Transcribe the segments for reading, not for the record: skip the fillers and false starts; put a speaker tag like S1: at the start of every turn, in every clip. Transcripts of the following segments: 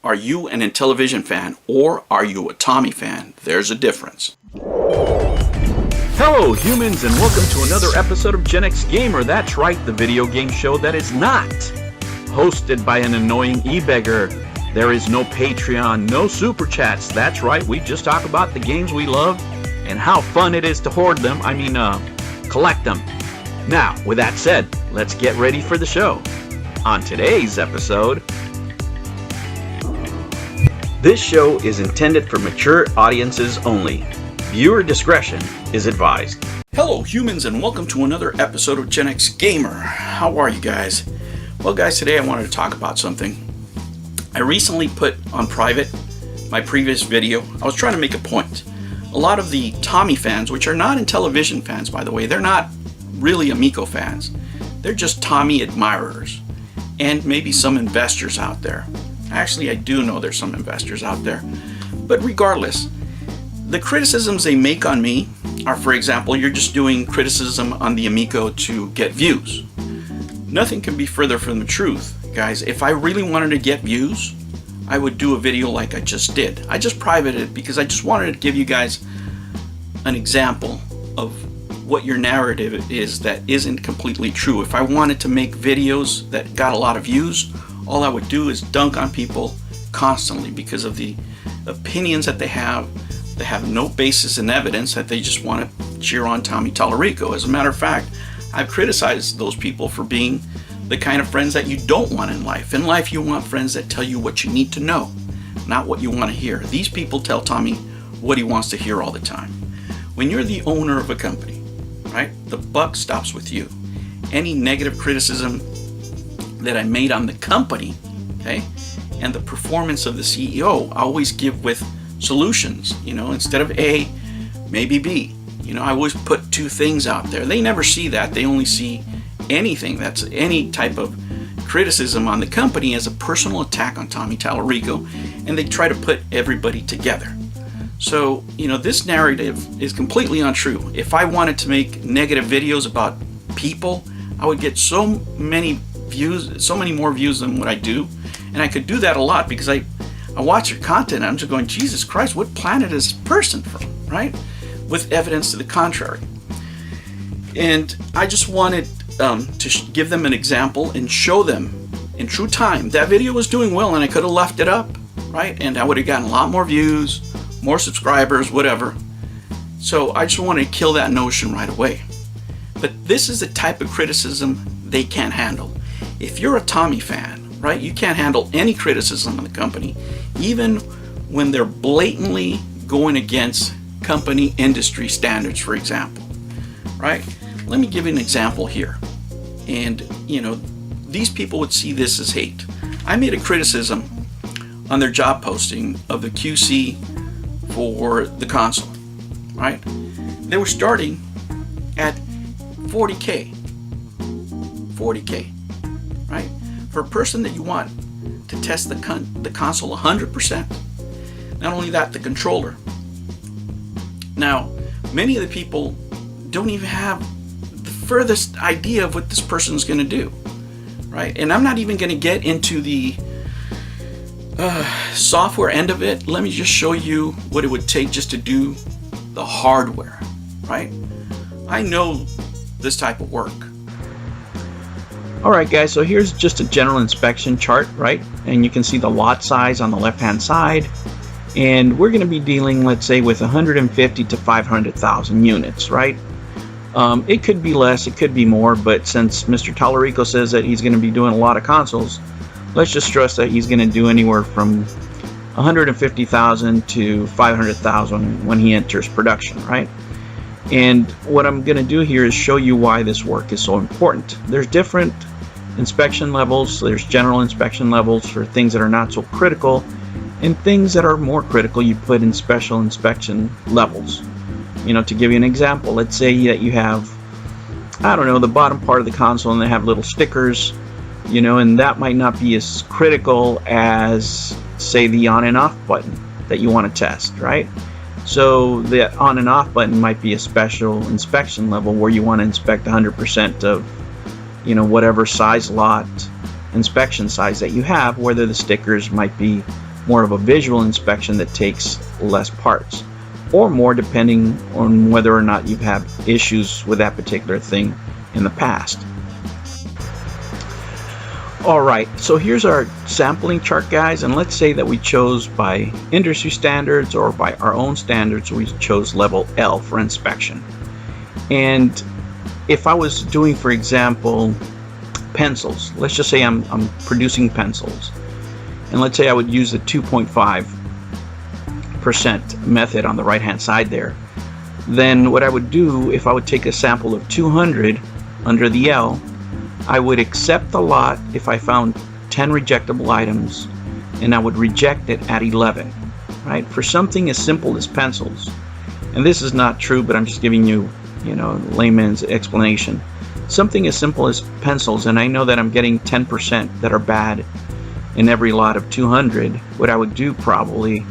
S1: Are you an Intellivision fan or are you a Tommy fan? There's a difference.
S2: Hello humans, and welcome to another episode of Gen X Gamer. That's right, the video game show that is not hosted by an annoying e-beggar. There is no Patreon, no super chats. That's right, we just talk about the games we love and how fun it is to hoard them. Collect them. Now, with that said, let's get ready for the show. On today's episode, this show is intended for mature audiences only. Viewer discretion is advised.
S1: Hello humans, and welcome to another episode of Gen X Gamer. How are you guys? Well guys, today I wanted to talk about something. I recently put on private my previous video. I was trying to make a point. A lot of the Tommy fans, which are not Intellivision fans by the way, they're not really Amico fans. They're just Tommy admirers. And maybe some investors out there. Actually, I do know there's some investors out there. But regardless, the criticisms they make on me are, for example, you're just doing criticism on the Amico to get views. Nothing can be further from the truth, guys. If I really wanted to get views, I would do a video like I just did. I just privated it because I just wanted to give you guys an example of what your narrative is that isn't completely true. If I wanted to make videos that got a lot of views, all I would do is dunk on people constantly because of the opinions that they have. They have no basis in evidence, that they just want to cheer on Tommy Tallarico. As a matter of fact, I've criticized those people for being the kind of friends that you don't want in life. In life, you want friends that tell you what you need to know, not what you want to hear. These people tell Tommy what he wants to hear all the time. When you're the owner of a company, right, the buck stops with you. Any negative criticism that I made on the company, okay, and the performance of the CEO, I always give with solutions. Instead of A, maybe B. I always put two things out there. They never see that. They only see anything that's any type of criticism on the company as a personal attack on Tommy Tallarico, and they try to put everybody together. So, this narrative is completely untrue. If I wanted to make negative videos about people, I would get so many views, so many more views than what I do. And I could do that a lot because I watch your content and I'm just going, Jesus Christ, what planet is this person from, right? With evidence to the contrary. And I just wanted to give them an example and show them in true time. That video was doing well and I could have left it up, right? And I would have gotten a lot more views, more subscribers, whatever. So I just wanted to kill that notion right away. But this is the type of criticism they can't handle. If you're a Tommy fan, right, you can't handle any criticism of the company, even when they're blatantly going against company industry standards, for example, right? Let me give you an example here. And, these people would see this as hate. I made a criticism on their job posting of the QC for the console, right? They were starting at 40K, right? For a person that you want to test the console 100%. Not only that, the controller. Now, many of the people don't even have the furthest idea of what this person's going to do, right? And I'm not even going to get into the software end of it. Let me just show you what it would take just to do the hardware, right? I know this type of work.
S2: Alright guys, so here's just a general inspection chart, right? And you can see the lot size on the left hand side. And we're going to be dealing, let's say, with 150 to 500,000 units, right? It could be less, it could be more, but since Mr. Tallarico says that he's going to be doing a lot of consoles, let's just stress that he's going to do anywhere from 150,000 to 500,000 when he enters production, right? And what I'm going to do here is show you why this work is so important. There's different inspection levels. There's general inspection levels for things that are not so critical, and things that are more critical you put in special inspection levels. To give you an example, let's say that you have, I don't know, the bottom part of the console and they have little stickers, and that might not be as critical as, say, the on and off button that you want to test, right? So the on and off button might be a special inspection level where you want to inspect 100% of whatever size lot inspection size that you have, whether the stickers might be more of a visual inspection that takes less parts, or more depending on whether or not you've had issues with that particular thing in the past. Alright, so here's our sampling chart, guys, and let's say that we chose by industry standards or by our own standards, we chose level L for inspection. And if I was doing, for example, pencils, let's just say I'm producing pencils, and let's say I would use the 2.5% method on the right hand side there, then what I would do, if I would take a sample of 200 under the L, I would accept the lot if I found 10 rejectable items, and I would reject it at 11, right? For something as simple as pencils, and this is not true, but I'm just giving you, layman's explanation. Something as simple as pencils, and I know that I'm getting 10% that are bad in every lot of 200, what I would do probably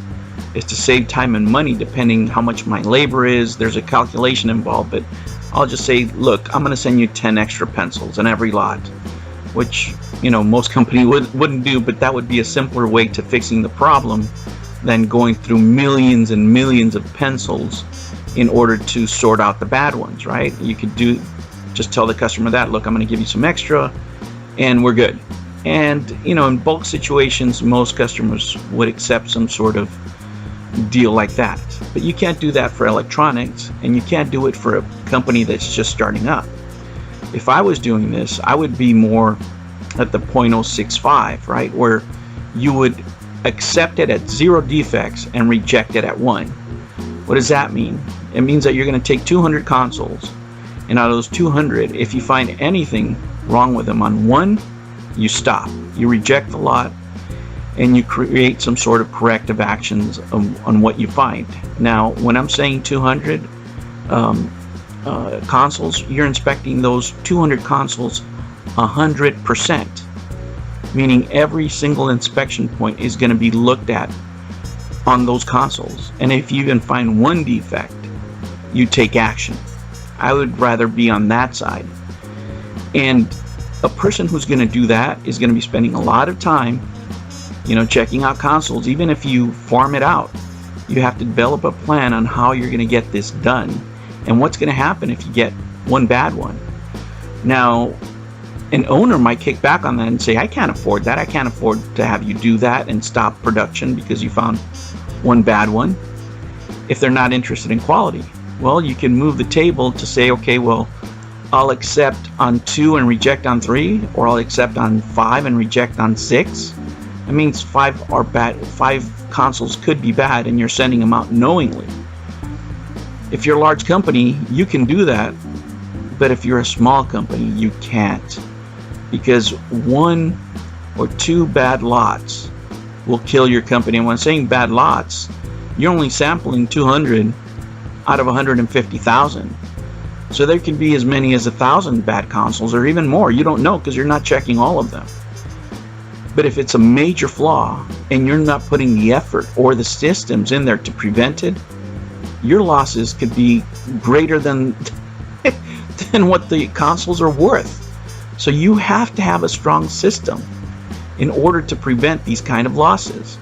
S2: is to save time and money depending how much my labor is. There's a calculation involved, but I'll just say, look, I'm going to send you 10 extra pencils in every lot, which, most companies wouldn't do, but that would be a simpler way to fixing the problem than going through millions and millions of pencils in order to sort out the bad ones, right? You could just tell the customer that, look, I'm going to give you some extra and we're good. And, in bulk situations, most customers would accept some sort of deal like that. But you can't do that for electronics, and you can't do it for a company that's just starting up. If I was doing this, I would be more at the 0.065, right, where you would accept it at 0 defects and reject it at 1. What does that mean? It means that you're going to take 200 consoles, and out of those 200, if you find anything wrong with them on one, you stop. You reject the lot, and you create some sort of corrective actions on what you find. Now, when I'm saying 200 consoles, you're inspecting those 200 consoles 100%, meaning every single inspection point is going to be looked at on those consoles. And if you even find one defect, you take action. I would rather be on that side. And a person who's going to do that is going to be spending a lot of time checking out consoles. Even if you farm it out, you have to develop a plan on how you're going to get this done and what's going to happen if you get one bad one. Now, an owner might kick back on that and say, I can't afford that. I can't afford to have you do that and stop production because you found one bad one, if they're not interested in quality. Well, you can move the table to say, okay, well, I'll accept on 2 and reject on 3, or I'll accept on 5 and reject on 6. That means 5 are bad. 5 consoles could be bad, and you're sending them out knowingly. If you're a large company, you can do that, but if you're a small company, you can't, because 1 or 2 bad lots will kill your company. And when I'm saying bad lots, you're only sampling 200 out of 150,000. So there can be as many as 1,000 bad consoles, or even more. You don't know because you're not checking all of them. But if it's a major flaw and you're not putting the effort or the systems in there to prevent it, your losses could be greater than what the consoles are worth. So you have to have a strong system in order to prevent these kind of losses.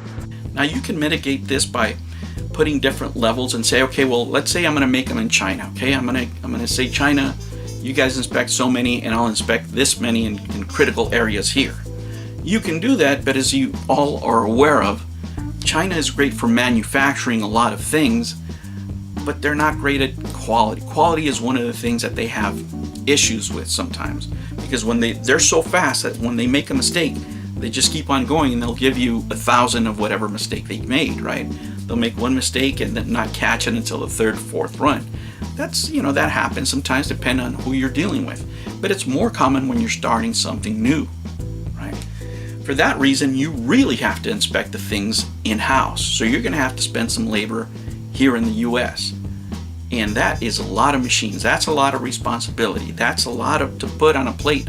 S1: Now you can mitigate this by putting different levels and say, okay, well, let's say I'm going to make them in China. Okay, I'm going to say, China, you guys inspect so many, and I'll inspect this many in critical areas here. You can do that, but as you all are aware of, China is great for manufacturing a lot of things, but they're not great at quality. Quality is one of the things that they have issues with sometimes, because when they're so fast that when they make a mistake, they just keep on going, and they'll give you 1,000 of whatever mistake they made, right? They'll make one mistake and then not catch it until the 3rd, 4th run. That's, that happens sometimes depending on who you're dealing with. But it's more common when you're starting something new, right? For that reason, you really have to inspect the things in-house. So you're going to have to spend some labor here in the U.S. And that is a lot of machines. That's a lot of responsibility. That's a lot to put on a plate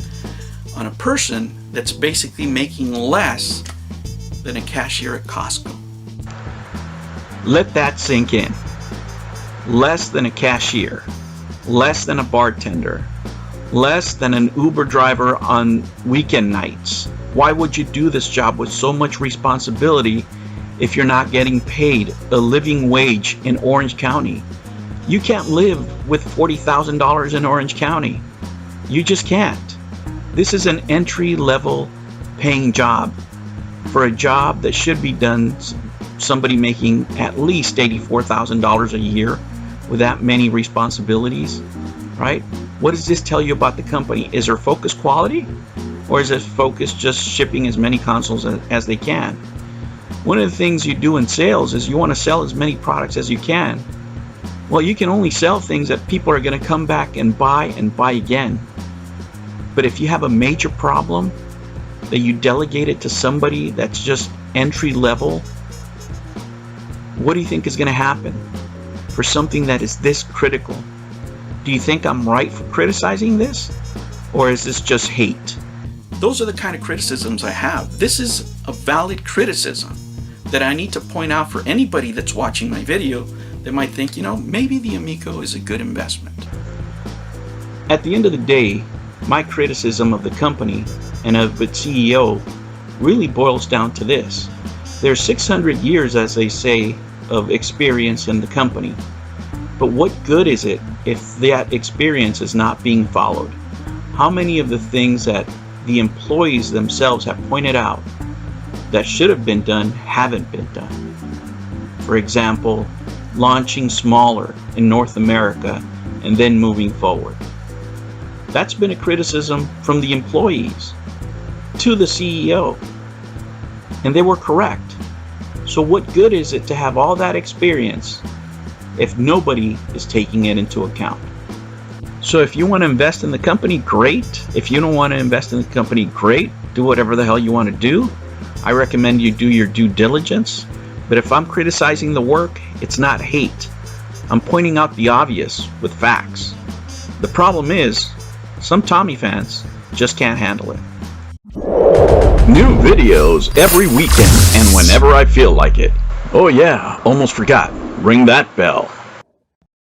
S1: on a person that's basically making less than a cashier at Costco.
S2: Let that sink in. Less than a cashier, less than a bartender, less than an Uber driver on weekend nights. Why would you do this job with so much responsibility if you're not getting paid a living wage in Orange County. You can't live with $40,000 in Orange County. You just can't. This is an entry-level paying job for a job that should be done somebody making at least $84,000 a year with that many responsibilities, right? What does this tell you about the company? Is their focus quality, or is it focus just shipping as many consoles as they can? One of the things you do in sales is you want to sell as many products as you can. Well, you can only sell things that people are going to come back and buy again. But if you have a major problem that you delegate it to somebody that's just entry level, what do you think is going to happen for something that is this critical? Do you think I'm right for criticizing this? Or is this just hate?
S1: Those are the kind of criticisms I have. This is a valid criticism that I need to point out for anybody that's watching my video that might think, maybe the Amico is a good investment.
S2: At the end of the day, my criticism of the company and of its CEO really boils down to this. There's 600 years, as they say, of experience in the company. But what good is it if that experience is not being followed? How many of the things that the employees themselves have pointed out that should have been done haven't been done? For example, launching smaller in North America and then moving forward. That's been a criticism from the employees to the CEO, and they were correct. So what good is it to have all that experience if nobody is taking it into account? So if you want to invest in the company, great. If you don't want to invest in the company, great. Do whatever the hell you want to do. I recommend you do your due diligence. But if I'm criticizing the work, it's not hate. I'm pointing out the obvious with facts. The problem is, some Tommy fans just can't handle it. New videos every weekend and whenever I feel like it. Oh yeah, almost forgot. Ring that bell.